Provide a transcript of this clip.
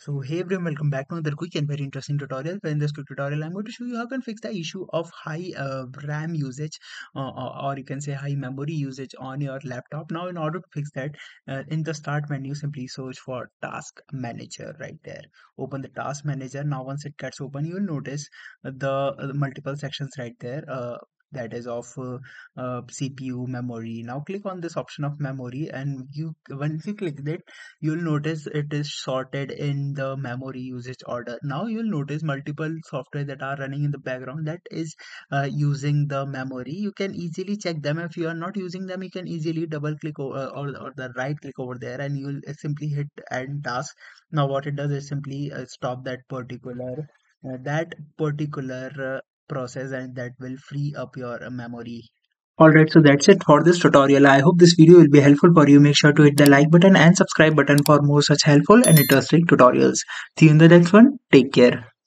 So hey everyone, welcome back to another quick and very interesting tutorial. In this quick tutorial, I'm going to show you how you can fix the issue of high RAM usage or you can say high memory usage on your laptop. Now in order to fix that, in the start menu, simply search for Task Manager right there. Open the Task Manager. Now once it gets open, you will notice the multiple sections right there. That is of CPU memory. Now click on this option of memory, and once you click that, you'll notice it is sorted in the memory usage order. Now you'll notice multiple software that are running in the background that is using the memory. You can easily check them. If you are not using them, you can easily double click or the right click over there, and you'll simply hit end task. Now what it does is simply stop that particular process, and that will free up your memory. Alright, so that's it for this tutorial. I hope this video will be helpful for you. Make sure to hit the like button and subscribe button for more such helpful and interesting tutorials. See you in the next one. Take care.